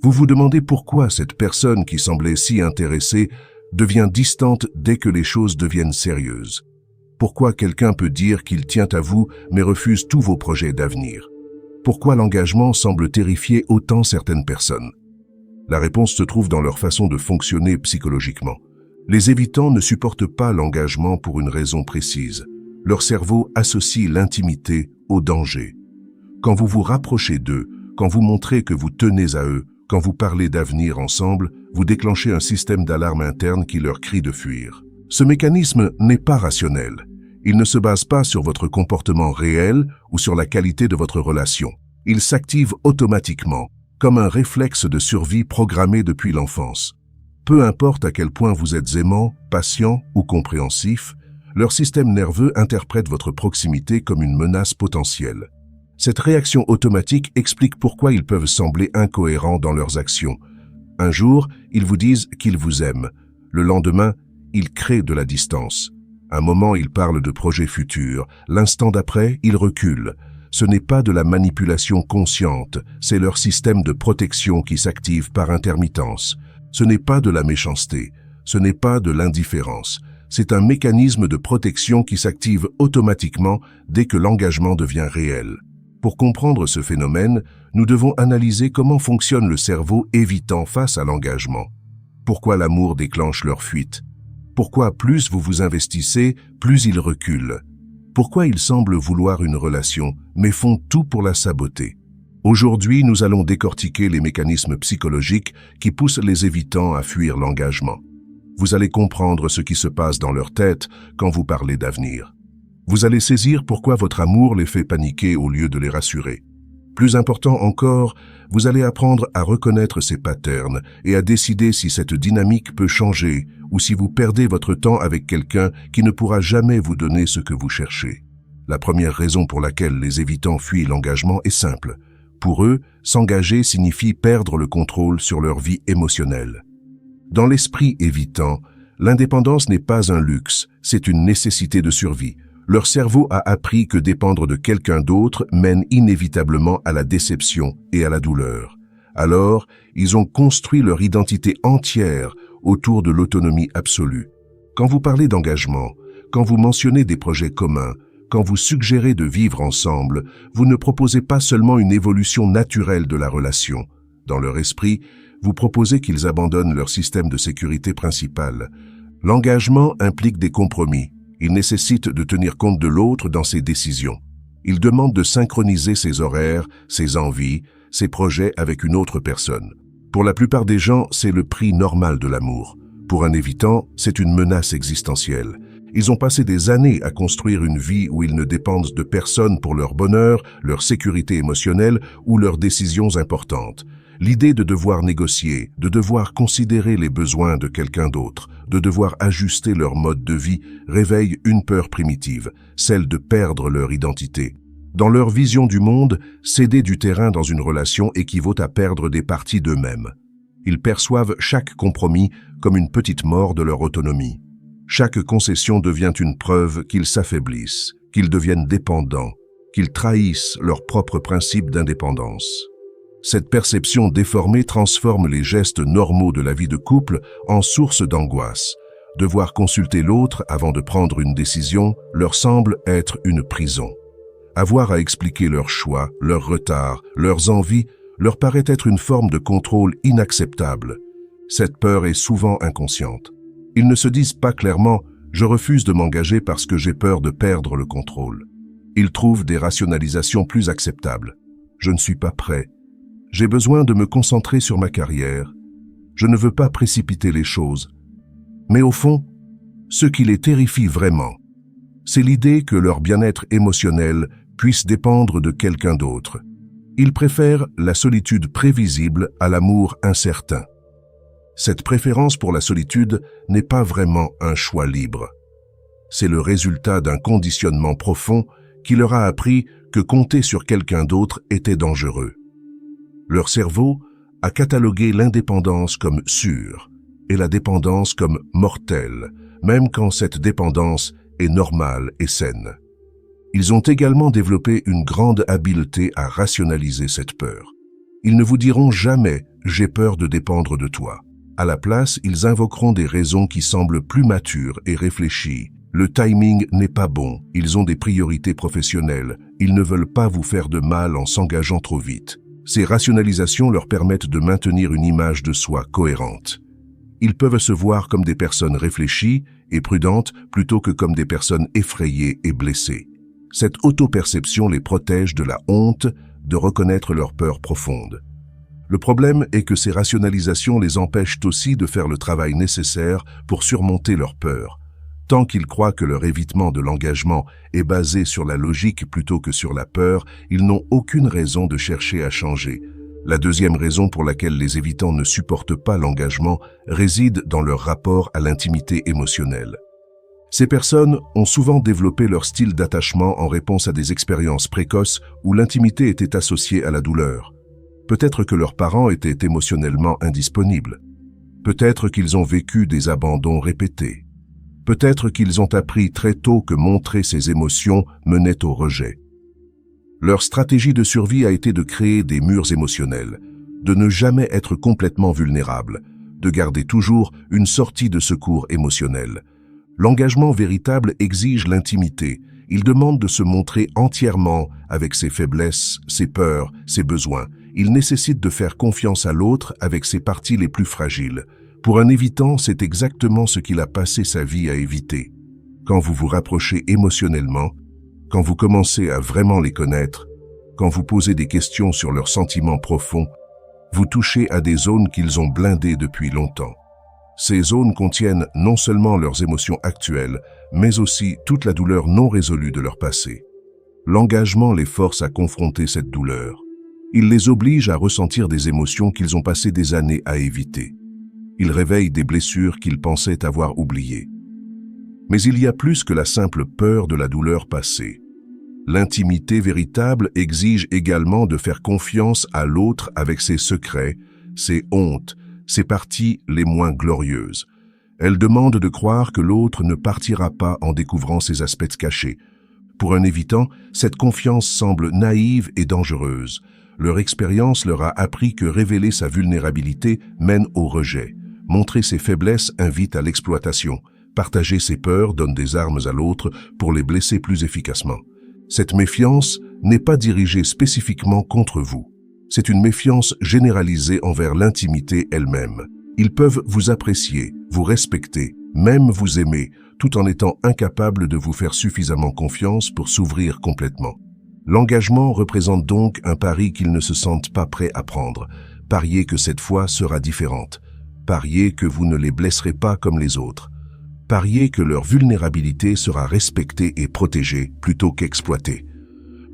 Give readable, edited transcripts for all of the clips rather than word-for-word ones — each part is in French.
Vous vous demandez pourquoi cette personne qui semblait si intéressée devient distante dès que les choses deviennent sérieuses. Pourquoi quelqu'un peut dire qu'il tient à vous mais refuse tous vos projets d'avenir? Pourquoi l'engagement semble terrifier autant certaines personnes? La réponse se trouve dans leur façon de fonctionner psychologiquement. Les évitants ne supportent pas l'engagement pour une raison précise. Leur cerveau associe l'intimité au danger. Quand vous vous rapprochez d'eux, quand vous montrez que vous tenez à eux, quand vous parlez d'avenir ensemble, vous déclenchez un système d'alarme interne qui leur crie de fuir. Ce mécanisme n'est pas rationnel. Il ne se base pas sur votre comportement réel ou sur la qualité de votre relation. Il s'active automatiquement, comme un réflexe de survie programmé depuis l'enfance. Peu importe à quel point vous êtes aimant, patient ou compréhensif, leur système nerveux interprète votre proximité comme une menace potentielle. Cette réaction automatique explique pourquoi ils peuvent sembler incohérents dans leurs actions. Un jour, ils vous disent qu'ils vous aiment. Le lendemain, ils créent de la distance. Un moment, ils parlent de projets futurs. L'instant d'après, ils reculent. Ce n'est pas de la manipulation consciente, c'est leur système de protection qui s'active par intermittence. Ce n'est pas de la méchanceté, ce n'est pas de l'indifférence. C'est un mécanisme de protection qui s'active automatiquement dès que l'engagement devient réel. Pour comprendre ce phénomène, nous devons analyser comment fonctionne le cerveau évitant face à l'engagement. Pourquoi l'amour déclenche leur fuite? Pourquoi plus vous vous investissez, plus ils reculent? Pourquoi ils semblent vouloir une relation, mais font tout pour la saboter? Aujourd'hui, nous allons décortiquer les mécanismes psychologiques qui poussent les évitants à fuir l'engagement. Vous allez comprendre ce qui se passe dans leur tête quand vous parlez d'avenir. Vous allez saisir pourquoi votre amour les fait paniquer au lieu de les rassurer. Plus important encore, vous allez apprendre à reconnaître ces patterns et à décider si cette dynamique peut changer ou si vous perdez votre temps avec quelqu'un qui ne pourra jamais vous donner ce que vous cherchez. La première raison pour laquelle les évitants fuient l'engagement est simple. Pour eux, s'engager signifie perdre le contrôle sur leur vie émotionnelle. Dans l'esprit évitant, l'indépendance n'est pas un luxe, c'est une nécessité de survie. Leur cerveau a appris que dépendre de quelqu'un d'autre mène inévitablement à la déception et à la douleur. Alors, ils ont construit leur identité entière autour de l'autonomie absolue. Quand vous parlez d'engagement, quand vous mentionnez des projets communs, quand vous suggérez de vivre ensemble, vous ne proposez pas seulement une évolution naturelle de la relation. Dans leur esprit, vous proposez qu'ils abandonnent leur système de sécurité principal. L'engagement implique des compromis. Il nécessite de tenir compte de l'autre dans ses décisions. Il demande de synchroniser ses horaires, ses envies, ses projets avec une autre personne. Pour la plupart des gens, c'est le prix normal de l'amour. Pour un évitant, c'est une menace existentielle. Ils ont passé des années à construire une vie où ils ne dépendent de personne pour leur bonheur, leur sécurité émotionnelle ou leurs décisions importantes. L'idée de devoir négocier, de devoir considérer les besoins de quelqu'un d'autre, de devoir ajuster leur mode de vie réveille une peur primitive, celle de perdre leur identité. Dans leur vision du monde, céder du terrain dans une relation équivaut à perdre des parties d'eux-mêmes. Ils perçoivent chaque compromis comme une petite mort de leur autonomie. Chaque concession devient une preuve qu'ils s'affaiblissent, qu'ils deviennent dépendants, qu'ils trahissent leurs propres principes d'indépendance. Cette perception déformée transforme les gestes normaux de la vie de couple en source d'angoisse. Devoir consulter l'autre avant de prendre une décision leur semble être une prison. Avoir à expliquer leurs choix, leurs retards, leurs envies leur paraît être une forme de contrôle inacceptable. Cette peur est souvent inconsciente. Ils ne se disent pas clairement « je refuse de m'engager parce que j'ai peur de perdre le contrôle ». Ils trouvent des rationalisations plus acceptables. « Je ne suis pas prêt. J'ai besoin de me concentrer sur ma carrière. Je ne veux pas précipiter les choses. » Mais au fond, ce qui les terrifie vraiment, c'est l'idée que leur bien-être émotionnel puisse dépendre de quelqu'un d'autre. Ils préfèrent la solitude prévisible à l'amour incertain. Cette préférence pour la solitude n'est pas vraiment un choix libre. C'est le résultat d'un conditionnement profond qui leur a appris que compter sur quelqu'un d'autre était dangereux. Leur cerveau a catalogué l'indépendance comme sûre et la dépendance comme mortelle, même quand cette dépendance est normale et saine. Ils ont également développé une grande habileté à rationaliser cette peur. Ils ne vous diront jamais « j'ai peur de dépendre de toi ». À la place, ils invoqueront des raisons qui semblent plus matures et réfléchies. Le timing n'est pas bon, ils ont des priorités professionnelles, ils ne veulent pas vous faire de mal en s'engageant trop vite. Ces rationalisations leur permettent de maintenir une image de soi cohérente. Ils peuvent se voir comme des personnes réfléchies et prudentes plutôt que comme des personnes effrayées et blessées. Cette autoperception les protège de la honte de reconnaître leurs peurs profondes. Le problème est que ces rationalisations les empêchent aussi de faire le travail nécessaire pour surmonter leurs peurs. Tant qu'ils croient que leur évitement de l'engagement est basé sur la logique plutôt que sur la peur, ils n'ont aucune raison de chercher à changer. La deuxième raison pour laquelle les évitants ne supportent pas l'engagement réside dans leur rapport à l'intimité émotionnelle. Ces personnes ont souvent développé leur style d'attachement en réponse à des expériences précoces où l'intimité était associée à la douleur. Peut-être que leurs parents étaient émotionnellement indisponibles. Peut-être qu'ils ont vécu des abandons répétés. Peut-être qu'ils ont appris très tôt que montrer ses émotions menait au rejet. Leur stratégie de survie a été de créer des murs émotionnels, de ne jamais être complètement vulnérables, de garder toujours une sortie de secours émotionnel. L'engagement véritable exige l'intimité. Il demande de se montrer entièrement avec ses faiblesses, ses peurs, ses besoins. Il nécessite de faire confiance à l'autre avec ses parties les plus fragiles. Pour un évitant, c'est exactement ce qu'il a passé sa vie à éviter. Quand vous vous rapprochez émotionnellement, quand vous commencez à vraiment les connaître, quand vous posez des questions sur leurs sentiments profonds, vous touchez à des zones qu'ils ont blindées depuis longtemps. Ces zones contiennent non seulement leurs émotions actuelles, mais aussi toute la douleur non résolue de leur passé. L'engagement les force à confronter cette douleur. Il les oblige à ressentir des émotions qu'ils ont passé des années à éviter. Il réveille des blessures qu'ils pensaient avoir oubliées. Mais il y a plus que la simple peur de la douleur passée. L'intimité véritable exige également de faire confiance à l'autre avec ses secrets, ses hontes, ses parties les moins glorieuses. Elle demande de croire que l'autre ne partira pas en découvrant ses aspects cachés. Pour un évitant, cette confiance semble naïve et dangereuse. Leur expérience leur a appris que révéler sa vulnérabilité mène au rejet. Montrer ses faiblesses invite à l'exploitation. Partager ses peurs donne des armes à l'autre pour les blesser plus efficacement. Cette méfiance n'est pas dirigée spécifiquement contre vous. C'est une méfiance généralisée envers l'intimité elle-même. Ils peuvent vous apprécier, vous respecter, même vous aimer, tout en étant incapables de vous faire suffisamment confiance pour s'ouvrir complètement. L'engagement représente donc un pari qu'ils ne se sentent pas prêts à prendre. Parier que cette fois sera différente. Parier que vous ne les blesserez pas comme les autres. Parier que leur vulnérabilité sera respectée et protégée plutôt qu'exploitée.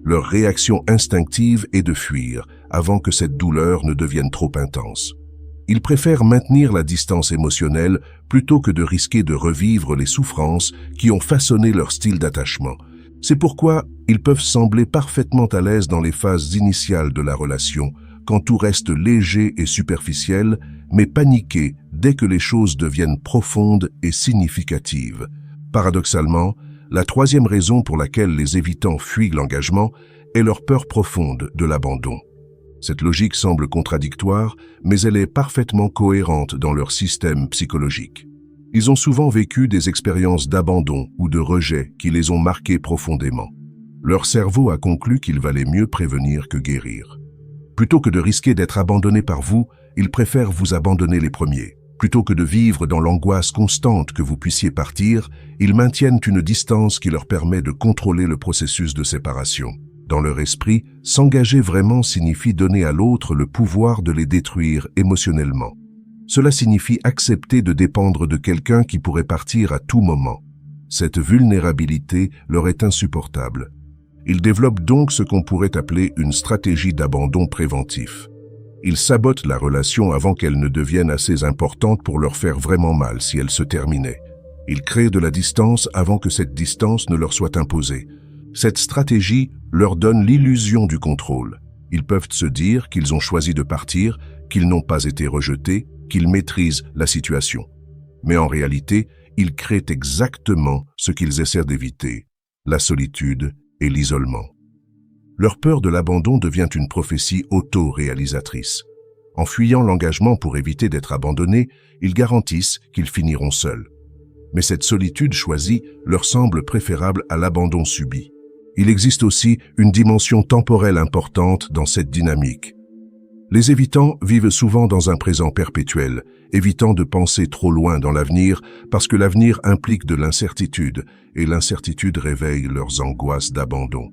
Leur réaction instinctive est de fuir avant que cette douleur ne devienne trop intense. Ils préfèrent maintenir la distance émotionnelle plutôt que de risquer de revivre les souffrances qui ont façonné leur style d'attachement. C'est pourquoi ils peuvent sembler parfaitement à l'aise dans les phases initiales de la relation, quand tout reste léger et superficiel, mais paniquer dès que les choses deviennent profondes et significatives. Paradoxalement, la troisième raison pour laquelle les évitants fuient l'engagement est leur peur profonde de l'abandon. Cette logique semble contradictoire, mais elle est parfaitement cohérente dans leur système psychologique. Ils ont souvent vécu des expériences d'abandon ou de rejet qui les ont marqués profondément. Leur cerveau a conclu qu'il valait mieux prévenir que guérir. Plutôt que de risquer d'être abandonnés par vous, ils préfèrent vous abandonner les premiers. Plutôt que de vivre dans l'angoisse constante que vous puissiez partir, ils maintiennent une distance qui leur permet de contrôler le processus de séparation. Dans leur esprit, s'engager vraiment signifie donner à l'autre le pouvoir de les détruire émotionnellement. Cela signifie accepter de dépendre de quelqu'un qui pourrait partir à tout moment. Cette vulnérabilité leur est insupportable. Ils développent donc ce qu'on pourrait appeler une stratégie d'abandon préventif. Ils sabotent la relation avant qu'elle ne devienne assez importante pour leur faire vraiment mal si elle se terminait. Ils créent de la distance avant que cette distance ne leur soit imposée. Cette stratégie leur donne l'illusion du contrôle. Ils peuvent se dire qu'ils ont choisi de partir, qu'ils n'ont pas été rejetés, qu'ils maîtrisent la situation. Mais en réalité, ils créent exactement ce qu'ils essaient d'éviter, la solitude et l'isolement. Leur peur de l'abandon devient une prophétie auto-réalisatrice. En fuyant l'engagement pour éviter d'être abandonnés, ils garantissent qu'ils finiront seuls. Mais cette solitude choisie leur semble préférable à l'abandon subi. Il existe aussi une dimension temporelle importante dans cette dynamique. Les évitants vivent souvent dans un présent perpétuel, évitant de penser trop loin dans l'avenir parce que l'avenir implique de l'incertitude et l'incertitude réveille leurs angoisses d'abandon.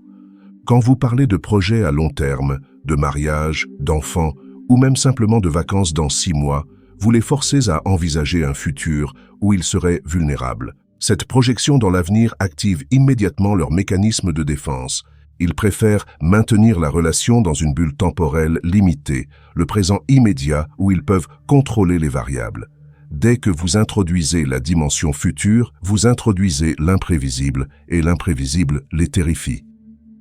Quand vous parlez de projets à long terme, de mariage, d'enfants ou même simplement de vacances dans 6 mois, vous les forcez à envisager un futur où ils seraient vulnérables. Cette projection dans l'avenir active immédiatement leur mécanisme de défense. Ils préfèrent maintenir la relation dans une bulle temporelle limitée, le présent immédiat où ils peuvent contrôler les variables. Dès que vous introduisez la dimension future, vous introduisez l'imprévisible et l'imprévisible les terrifie.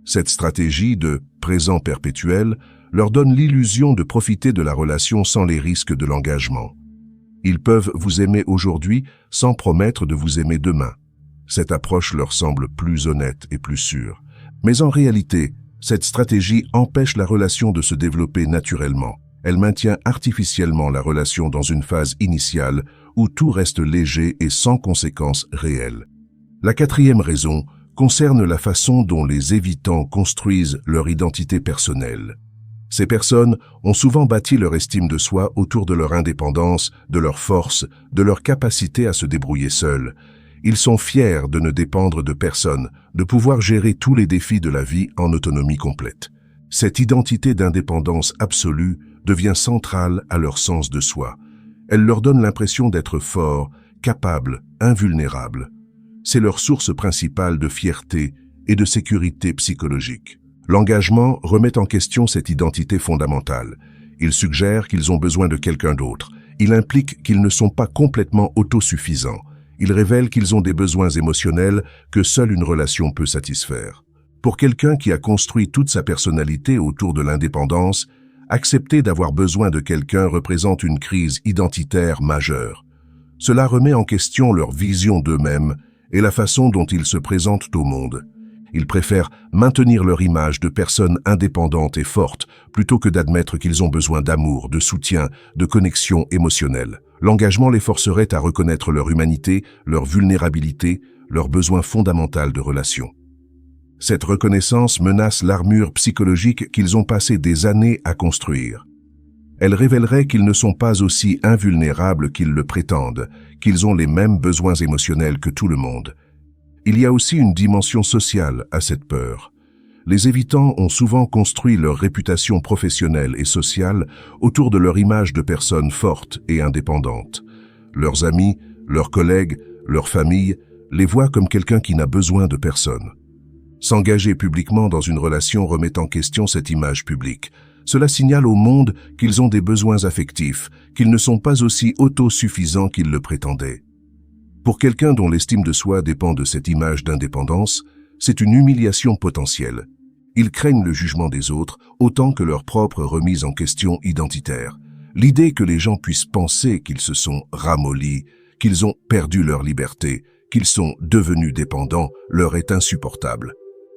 Cette stratégie de présent perpétuel leur donne l'illusion de profiter de la relation sans les risques de l'engagement. Ils peuvent vous aimer aujourd'hui sans promettre de vous aimer demain. Cette approche leur semble plus honnête et plus sûre. Mais en réalité, cette stratégie empêche la relation de se développer naturellement. Elle maintient artificiellement la relation dans une phase initiale où tout reste léger et sans conséquences réelles. La 4e raison concerne la façon dont les évitants construisent leur identité personnelle. Ces personnes ont souvent bâti leur estime de soi autour de leur indépendance, de leur force, de leur capacité à se débrouiller seuls. Ils sont fiers de ne dépendre de personne, de pouvoir gérer tous les défis de la vie en autonomie complète. Cette identité d'indépendance absolue devient centrale à leur sens de soi. Elle leur donne l'impression d'être forts, capables, invulnérables. C'est leur source principale de fierté et de sécurité psychologique. L'engagement remet en question cette identité fondamentale. Il suggère qu'ils ont besoin de quelqu'un d'autre. Il implique qu'ils ne sont pas complètement autosuffisants. Il révèle qu'ils ont des besoins émotionnels que seule une relation peut satisfaire. Pour quelqu'un qui a construit toute sa personnalité autour de l'indépendance, accepter d'avoir besoin de quelqu'un représente une crise identitaire majeure. Cela remet en question leur vision d'eux-mêmes et la façon dont ils se présentent au monde. Ils préfèrent maintenir leur image de personnes indépendantes et fortes plutôt que d'admettre qu'ils ont besoin d'amour, de soutien, de connexion émotionnelle. L'engagement les forcerait à reconnaître leur humanité, leur vulnérabilité, leur besoin fondamental de relation. Cette reconnaissance menace l'armure psychologique qu'ils ont passé des années à construire. Elle révélerait qu'ils ne sont pas aussi invulnérables qu'ils le prétendent, qu'ils ont les mêmes besoins émotionnels que tout le monde. Il y a aussi une dimension sociale à cette peur. Les évitants ont souvent construit leur réputation professionnelle et sociale autour de leur image de personnes fortes et indépendantes. Leurs amis, leurs collègues, leur famille les voient comme quelqu'un qui n'a besoin de personne. S'engager publiquement dans une relation remet en question cette image publique. Cela signale au monde qu'ils ont des besoins affectifs, qu'ils ne sont pas aussi autosuffisants qu'ils le prétendaient. Pour quelqu'un dont l'estime de soi dépend de cette image d'indépendance, c'est une humiliation potentielle. Ils craignent le jugement des autres autant que leur propre remise en question identitaire. L'idée que les gens puissent penser qu'ils se sont ramollis, qu'ils ont perdu leur liberté, qu'ils sont devenus dépendants, leur est insupportable.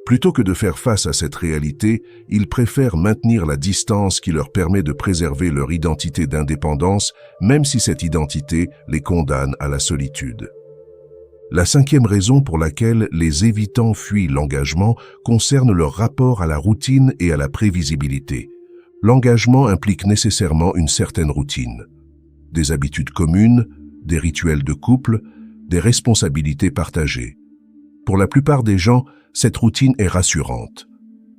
Plutôt que de faire face à cette réalité, ils préfèrent maintenir la distance qui leur permet de préserver leur identité d'indépendance, même si cette identité les condamne à la solitude. La 5e raison pour laquelle les évitants fuient l'engagement concerne leur rapport à la routine et à la prévisibilité. L'engagement implique nécessairement une certaine routine. Des habitudes communes, des rituels de couple, des responsabilités partagées. Pour la plupart des gens, cette routine est rassurante.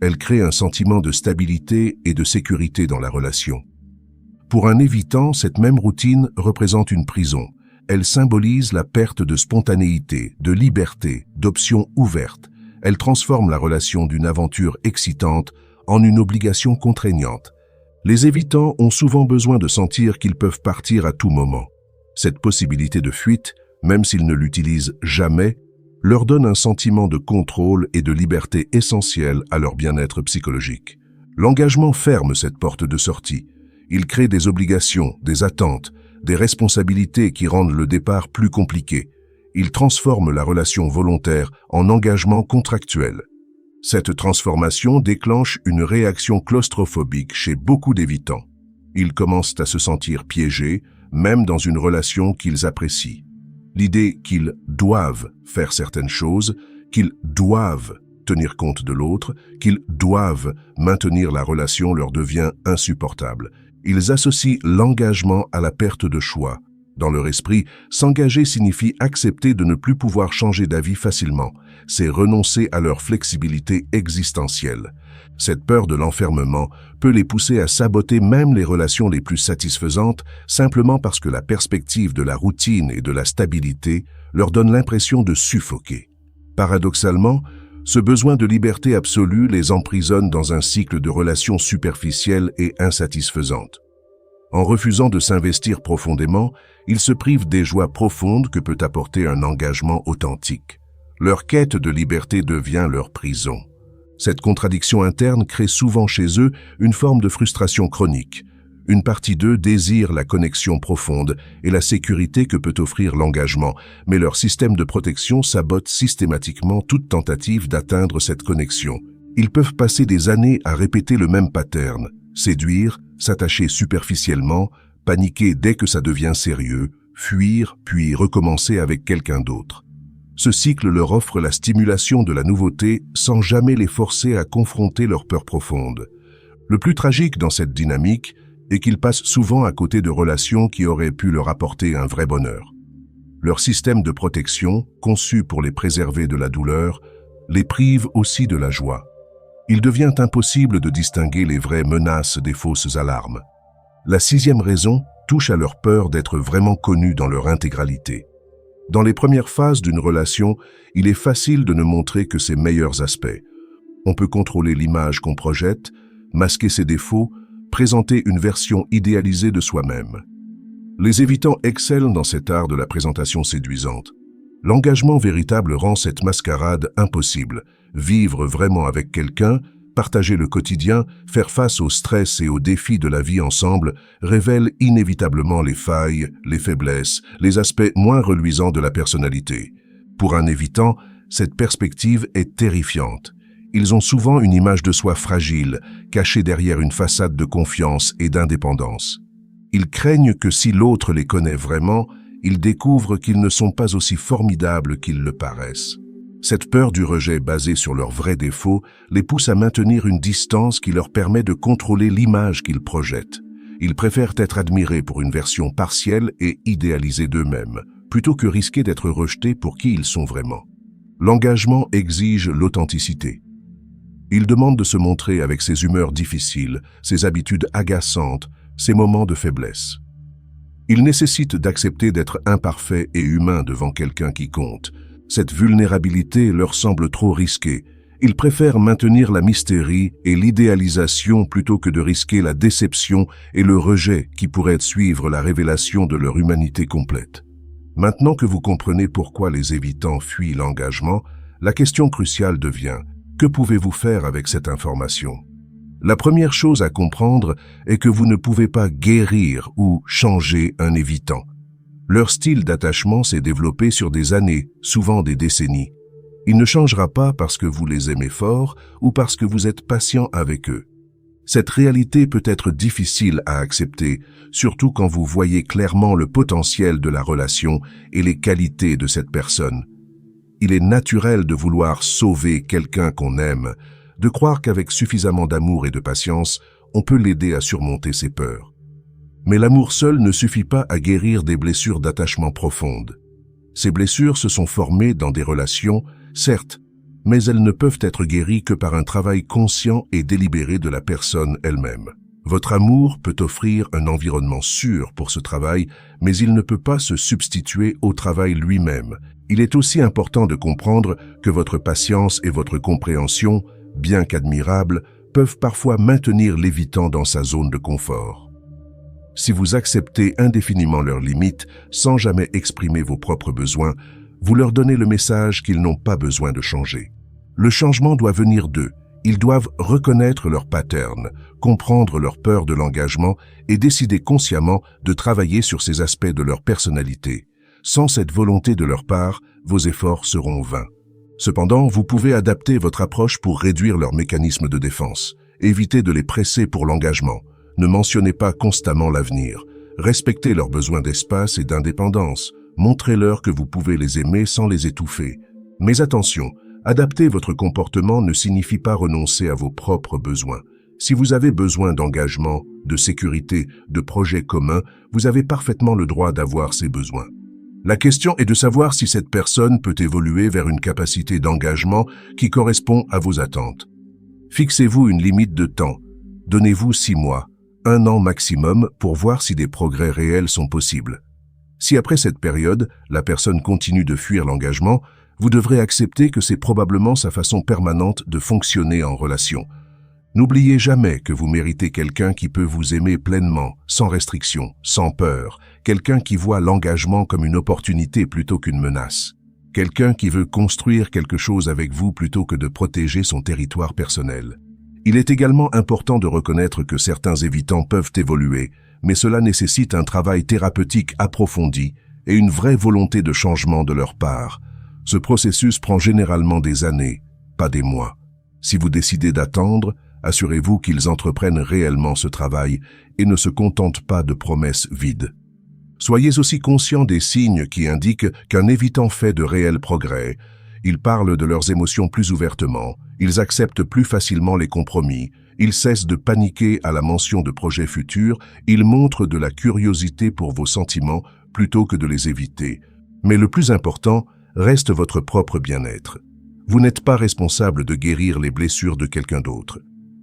Elle crée un sentiment de stabilité et de sécurité dans la relation. Pour un évitant, cette même routine représente une prison. Elle symbolise la perte de spontanéité, de liberté, d'options ouvertes. Elle transforme la relation d'une aventure excitante en une obligation contraignante. Les évitants ont souvent besoin de sentir qu'ils peuvent partir à tout moment. Cette possibilité de fuite, même s'ils ne l'utilisent jamais, leur donne un sentiment de contrôle et de liberté essentiel à leur bien-être psychologique. L'engagement ferme cette porte de sortie. Il crée des obligations, des attentes, des responsabilités qui rendent le départ plus compliqué. Il transforme la relation volontaire en engagement contractuel. Cette transformation déclenche une réaction claustrophobique chez beaucoup d'évitants. Ils commencent à se sentir piégés, même dans une relation qu'ils apprécient. L'idée qu'ils doivent faire certaines choses, qu'ils doivent tenir compte de l'autre, qu'ils doivent maintenir la relation leur devient insupportable. Ils associent l'engagement à la perte de choix. Dans leur esprit, s'engager signifie accepter de ne plus pouvoir changer d'avis facilement. C'est renoncer à leur flexibilité existentielle. Cette peur de l'enfermement peut les pousser à saboter même les relations les plus satisfaisantes simplement parce que la perspective de la routine et de la stabilité leur donne l'impression de suffoquer. Paradoxalement, ce besoin de liberté absolue les emprisonne dans un cycle de relations superficielles et insatisfaisantes. En refusant de s'investir profondément, ils se privent des joies profondes que peut apporter un engagement authentique. Leur quête de liberté devient leur prison. Cette contradiction interne crée souvent chez eux une forme de frustration chronique. Une partie d'eux désire la connexion profonde et la sécurité que peut offrir l'engagement, mais leur système de protection sabote systématiquement toute tentative d'atteindre cette connexion. Ils peuvent passer des années à répéter le même pattern, séduire, s'attacher superficiellement, paniquer dès que ça devient sérieux, fuir, puis recommencer avec quelqu'un d'autre. Ce cycle leur offre la stimulation de la nouveauté sans jamais les forcer à confronter leurs peurs profondes. Le plus tragique dans cette dynamique est qu'ils passent souvent à côté de relations qui auraient pu leur apporter un vrai bonheur. Leur système de protection, conçu pour les préserver de la douleur, les prive aussi de la joie. Il devient impossible de distinguer les vraies menaces des fausses alarmes. La sixième raison touche à leur peur d'être vraiment connus dans leur intégralité. Dans les premières phases d'une relation, il est facile de ne montrer que ses meilleurs aspects. On peut contrôler l'image qu'on projette, masquer ses défauts, présenter une version idéalisée de soi-même. Les évitants excellent dans cet art de la présentation séduisante. L'engagement véritable rend cette mascarade impossible. Vivre vraiment avec quelqu'un, partager le quotidien, faire face au stress et aux défis de la vie ensemble révèle inévitablement les failles, les faiblesses, les aspects moins reluisants de la personnalité. Pour un évitant, cette perspective est terrifiante. Ils ont souvent une image de soi fragile, cachée derrière une façade de confiance et d'indépendance. Ils craignent que si l'autre les connaît vraiment, ils découvrent qu'ils ne sont pas aussi formidables qu'ils le paraissent. Cette peur du rejet basée sur leurs vrais défauts les pousse à maintenir une distance qui leur permet de contrôler l'image qu'ils projettent. Ils préfèrent être admirés pour une version partielle et idéalisée d'eux-mêmes, plutôt que risquer d'être rejetés pour qui ils sont vraiment. L'engagement exige l'authenticité. Il demande de se montrer avec ses humeurs difficiles, ses habitudes agaçantes, ses moments de faiblesse. Il nécessite d'accepter d'être imparfait et humain devant quelqu'un qui compte. Cette vulnérabilité leur semble trop risquée. Ils préfèrent maintenir la mystérie et l'idéalisation plutôt que de risquer la déception et le rejet qui pourraient suivre la révélation de leur humanité complète. Maintenant que vous comprenez pourquoi les évitants fuient l'engagement, la question cruciale devient: que pouvez-vous faire avec cette information? La première chose à comprendre est que vous ne pouvez pas guérir ou changer un évitant. Leur style d'attachement s'est développé sur des années, souvent des décennies. Il ne changera pas parce que vous les aimez fort ou parce que vous êtes patient avec eux. Cette réalité peut être difficile à accepter, surtout quand vous voyez clairement le potentiel de la relation et les qualités de cette personne. Il est naturel de vouloir sauver quelqu'un qu'on aime, de croire qu'avec suffisamment d'amour et de patience, on peut l'aider à surmonter ses peurs. Mais l'amour seul ne suffit pas à guérir des blessures d'attachement profondes. Ces blessures se sont formées dans des relations, certes, mais elles ne peuvent être guéries que par un travail conscient et délibéré de la personne elle-même. Votre amour peut offrir un environnement sûr pour ce travail, mais il ne peut pas se substituer au travail lui-même. Il est aussi important de comprendre que votre patience et votre compréhension, bien qu'admirables, peuvent parfois maintenir l'évitant dans sa zone de confort. Si vous acceptez indéfiniment leurs limites, sans jamais exprimer vos propres besoins, vous leur donnez le message qu'ils n'ont pas besoin de changer. Le changement doit venir d'eux. Ils doivent reconnaître leurs patterns, comprendre leur peur de l'engagement et décider consciemment de travailler sur ces aspects de leur personnalité. Sans cette volonté de leur part, vos efforts seront vains. Cependant, vous pouvez adapter votre approche pour réduire leurs mécanismes de défense. Évitez de les presser pour l'engagement. Ne mentionnez pas constamment l'avenir. Respectez leurs besoins d'espace et d'indépendance. Montrez-leur que vous pouvez les aimer sans les étouffer. Mais attention, adapter votre comportement ne signifie pas renoncer à vos propres besoins. Si vous avez besoin d'engagement, de sécurité, de projets communs, vous avez parfaitement le droit d'avoir ces besoins. La question est de savoir si cette personne peut évoluer vers une capacité d'engagement qui correspond à vos attentes. Fixez-vous une limite de temps. Donnez-vous 6 mois, 1 an maximum pour voir si des progrès réels sont possibles. Si après cette période, la personne continue de fuir l'engagement, vous devrez accepter que c'est probablement sa façon permanente de fonctionner en relation. N'oubliez jamais que vous méritez quelqu'un qui peut vous aimer pleinement, sans restriction, sans peur, quelqu'un qui voit l'engagement comme une opportunité plutôt qu'une menace, quelqu'un qui veut construire quelque chose avec vous plutôt que de protéger son territoire personnel. Il est également important de reconnaître que certains évitants peuvent évoluer, mais cela nécessite un travail thérapeutique approfondi et une vraie volonté de changement de leur part. Ce processus prend généralement des années, pas des mois. Si vous décidez d'attendre, assurez-vous qu'ils entreprennent réellement ce travail et ne se contentent pas de promesses vides. Soyez aussi conscient des signes qui indiquent qu'un évitant fait de réels progrès. Ils parlent de leurs émotions plus ouvertement, ils acceptent plus facilement les compromis, ils cessent de paniquer à la mention de projets futurs, ils montrent de la curiosité pour vos sentiments plutôt que de les éviter. Mais le plus important reste votre propre bien-être. Vous n'êtes pas responsable de guérir les blessures de quelqu'un d'autre.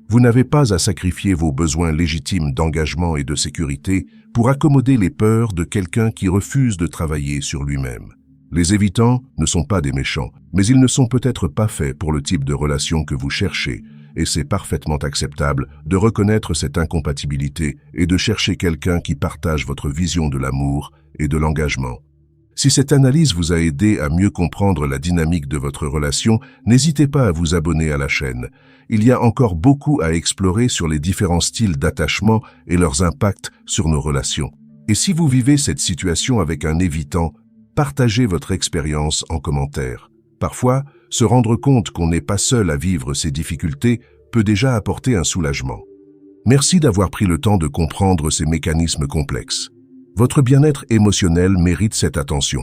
Vous n'avez pas à sacrifier vos besoins légitimes d'engagement et de sécurité pour accommoder les peurs de quelqu'un qui refuse de travailler sur lui-même. Les évitants ne sont pas des méchants, mais ils ne sont peut-être pas faits pour le type de relation que vous cherchez, et c'est parfaitement acceptable de reconnaître cette incompatibilité et de chercher quelqu'un qui partage votre vision de l'amour et de l'engagement. Si cette analyse vous a aidé à mieux comprendre la dynamique de votre relation, n'hésitez pas à vous abonner à la chaîne. Il y a encore beaucoup à explorer sur les différents styles d'attachement et leurs impacts sur nos relations. Et si vous vivez cette situation avec un évitant, partagez votre expérience en commentaire. Parfois, se rendre compte qu'on n'est pas seul à vivre ces difficultés peut déjà apporter un soulagement. Merci d'avoir pris le temps de comprendre ces mécanismes complexes. Votre bien-être émotionnel mérite cette attention.